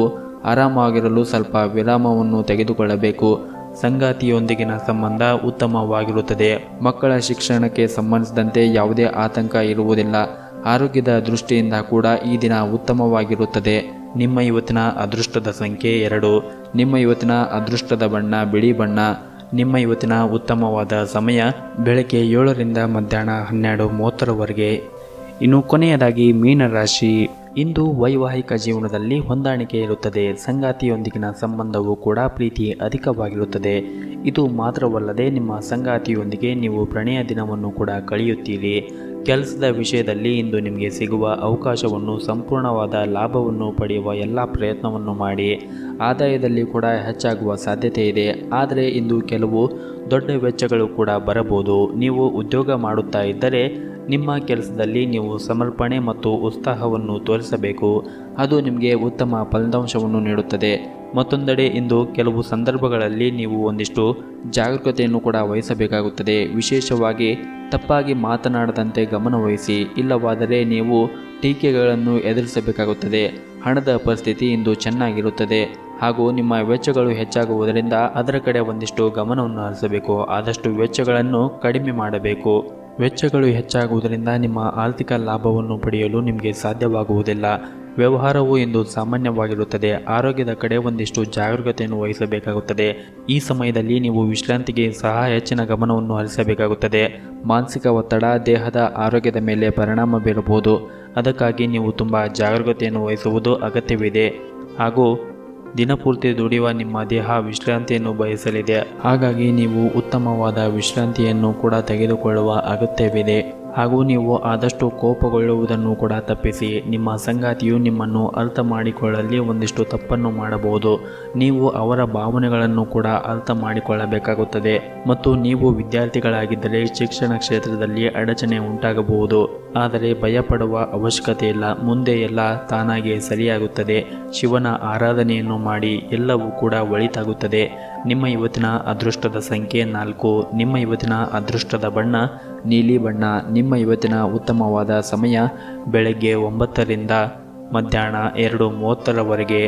ಆರಾಮಾಗಿರಲು ಸ್ವಲ್ಪ ವಿರಾಮವನ್ನು ತೆಗೆದುಕೊಳ್ಳಬೇಕು. ಸಂಗಾತಿಯೊಂದಿಗಿನ ಸಂಬಂಧ ಉತ್ತಮವಾಗಿರುತ್ತದೆ. ಮಕ್ಕಳ ಶಿಕ್ಷಣಕ್ಕೆ ಸಂಬಂಧಿಸಿದಂತೆ ಯಾವುದೇ ಆತಂಕ ಇರುವುದಿಲ್ಲ. ಆರೋಗ್ಯದ ದೃಷ್ಟಿಯಿಂದ ಕೂಡ ಈ ದಿನ ಉತ್ತಮವಾಗಿರುತ್ತದೆ. ನಿಮ್ಮ ಇವತ್ತಿನ ಅದೃಷ್ಟದ ಸಂಖ್ಯೆ 2. ನಿಮ್ಮ ಇವತ್ತಿನ ಅದೃಷ್ಟದ ಬಣ್ಣ ಬಿಳಿ ಬಣ್ಣ. ನಿಮ್ಮ ಇವತ್ತಿನ ಉತ್ತಮವಾದ ಸಮಯ ಬೆಳಗ್ಗೆ 7ರಿಂದ ಮಧ್ಯಾಹ್ನ 12:30ರವರೆಗೆ. ಇನ್ನು ಕೊನೆಯದಾಗಿ ಮೀನರಾಶಿ, ಇಂದು ವೈವಾಹಿಕ ಜೀವನದಲ್ಲಿ ಹೊಂದಾಣಿಕೆ ಇರುತ್ತದೆ. ಸಂಗಾತಿಯೊಂದಿಗಿನ ಸಂಬಂಧವು ಕೂಡ ಪ್ರೀತಿ ಅಧಿಕವಾಗಿರುತ್ತದೆ. ಇದು ಮಾತ್ರವಲ್ಲದೆ ನಿಮ್ಮ ಸಂಗಾತಿಯೊಂದಿಗೆ ನೀವು ಪ್ರಣಯ ದಿನವನ್ನು ಕೂಡ ಕಳೆಯುತ್ತೀರಿ. ಕೆಲಸದ ವಿಷಯದಲ್ಲಿ ಇಂದು ನಿಮಗೆ ಸಿಗುವ ಅವಕಾಶವನ್ನು ಸಂಪೂರ್ಣವಾದ ಲಾಭವನ್ನು ಪಡೆಯುವ ಎಲ್ಲ ಪ್ರಯತ್ನವನ್ನು ಮಾಡಿ. ಆದಾಯದಲ್ಲಿ ಕೂಡ ಹೆಚ್ಚಾಗುವ ಸಾಧ್ಯತೆ ಇದೆ. ಆದರೆ ಇಂದು ಕೆಲವು ದೊಡ್ಡ ವೆಚ್ಚಗಳು ಕೂಡ ಬರಬಹುದು. ನೀವು ಉದ್ಯೋಗ ಮಾಡುತ್ತಾ ಇದ್ದರೆ ನಿಮ್ಮ ಕೆಲಸದಲ್ಲಿ ನೀವು ಸಮರ್ಪಣೆ ಮತ್ತು ಉತ್ಸಾಹವನ್ನು ತೋರಿಸಬೇಕು. ಅದು ನಿಮಗೆ ಉತ್ತಮ ಫಲಿತಾಂಶವನ್ನು ನೀಡುತ್ತದೆ. ಮತ್ತೊಂದೆಡೆ ಇಂದು ಕೆಲವು ಸಂದರ್ಭಗಳಲ್ಲಿ ನೀವು ಒಂದಿಷ್ಟು ಜಾಗರೂಕತೆಯನ್ನು ಕೂಡ ವಹಿಸಬೇಕಾಗುತ್ತದೆ. ವಿಶೇಷವಾಗಿ ತಪ್ಪಾಗಿ ಮಾತನಾಡದಂತೆ ಗಮನವಹಿಸಿ, ಇಲ್ಲವಾದರೆ ನೀವು ಟೀಕೆಗಳನ್ನು ಎದುರಿಸಬೇಕಾಗುತ್ತದೆ. ಹಣದ ಪರಿಸ್ಥಿತಿ ಇಂದು ಚೆನ್ನಾಗಿರುತ್ತದೆ ಹಾಗೂ ನಿಮ್ಮ ವೆಚ್ಚಗಳು ಹೆಚ್ಚಾಗುವುದರಿಂದ ಅದರ ಕಡೆ ಒಂದಿಷ್ಟು ಗಮನವನ್ನು ಹರಿಸಬೇಕು. ಆದಷ್ಟು ವೆಚ್ಚಗಳನ್ನು ಕಡಿಮೆ ಮಾಡಬೇಕು. ವೆಚ್ಚಗಳು ಹೆಚ್ಚಾಗುವುದರಿಂದ ನಿಮ್ಮ ಆರ್ಥಿಕ ಲಾಭವನ್ನು ಪಡೆಯಲು ನಿಮಗೆ ಸಾಧ್ಯವಾಗುವುದಿಲ್ಲ. ವ್ಯವಹಾರವು ಇಂದು ಸಾಮಾನ್ಯವಾಗಿರುತ್ತದೆ. ಆರೋಗ್ಯದ ಕಡೆ ಒಂದಿಷ್ಟು ಜಾಗರೂಕತೆಯನ್ನು ವಹಿಸಬೇಕಾಗುತ್ತದೆ. ಈ ಸಮಯದಲ್ಲಿ ನೀವು ವಿಶ್ರಾಂತಿಗೆ ಸಹ ಹೆಚ್ಚಿನ ಗಮನವನ್ನು ಹರಿಸಬೇಕಾಗುತ್ತದೆ. ಮಾನಸಿಕ ಒತ್ತಡ ದೇಹದ ಆರೋಗ್ಯದ ಮೇಲೆ ಪರಿಣಾಮ ಬೀರಬಹುದು. ಅದಕ್ಕಾಗಿ ನೀವು ತುಂಬ ಜಾಗರೂಕತೆಯನ್ನು ವಹಿಸುವುದು ಅಗತ್ಯವಿದೆ. ಹಾಗೂ ದಿನಪೂರ್ತಿ ದುಡಿಯುವ ನಿಮ್ಮ ದೇಹ ವಿಶ್ರಾಂತಿಯನ್ನು ಬಯಸಲಿದೆ. ಹಾಗಾಗಿ ನೀವು ಉತ್ತಮವಾದ ವಿಶ್ರಾಂತಿಯನ್ನು ಕೂಡ ತೆಗೆದುಕೊಳ್ಳುವ ಅಗತ್ಯವಿದೆ. ಹಾಗೂ ನೀವು ಆದಷ್ಟು ಕೋಪಗೊಳ್ಳುವುದನ್ನು ಕೂಡ ತಪ್ಪಿಸಿ. ನಿಮ್ಮ ಸಂಗಾತಿಯು ನಿಮ್ಮನ್ನು ಅರ್ಥ ಮಾಡಿಕೊಳ್ಳಲಿ ಒಂದಿಷ್ಟು ತಪ್ಪನ್ನು ಮಾಡಬಹುದು. ನೀವು ಅವರ ಭಾವನೆಗಳನ್ನು ಕೂಡ ಅರ್ಥ ಮಾಡಿಕೊಳ್ಳಬೇಕಾಗುತ್ತದೆ. ಮತ್ತು ನೀವು ವಿದ್ಯಾರ್ಥಿಗಳಾಗಿದ್ದರೆ ಶಿಕ್ಷಣ ಕ್ಷೇತ್ರದಲ್ಲಿ ಅಡಚಣೆ ಉಂಟಾಗಬಹುದು. ಆದರೆ ಭಯಪಡುವ ಅವಶ್ಯಕತೆ ಇಲ್ಲ. ಮುಂದೆ ಎಲ್ಲ ತಾನಾಗೆ ಸರಿಯಾಗುತ್ತದೆ. ಶಿವನ ಆರಾಧನೆಯನ್ನು ಮಾಡಿ, ಎಲ್ಲವೂ ಕೂಡ ಒಳಿತಾಗುತ್ತದೆ. ನಿಮ್ಮ ಇವತ್ತಿನ ಅದೃಷ್ಟದ ಸಂಖ್ಯೆ 4. ನಿಮ್ಮ ಇವತ್ತಿನ ಅದೃಷ್ಟದ ಬಣ್ಣ ನೀಲಿ ಬಣ್ಣ. ನಿಮ್ಮ ಇವತ್ತಿನ ಉತ್ತಮವಾದ ಸಮಯ ಬೆಳಗ್ಗೆ 9 ರಿಂದ ಮಧ್ಯಾಹ್ನ 2:30ರವರೆಗೆ.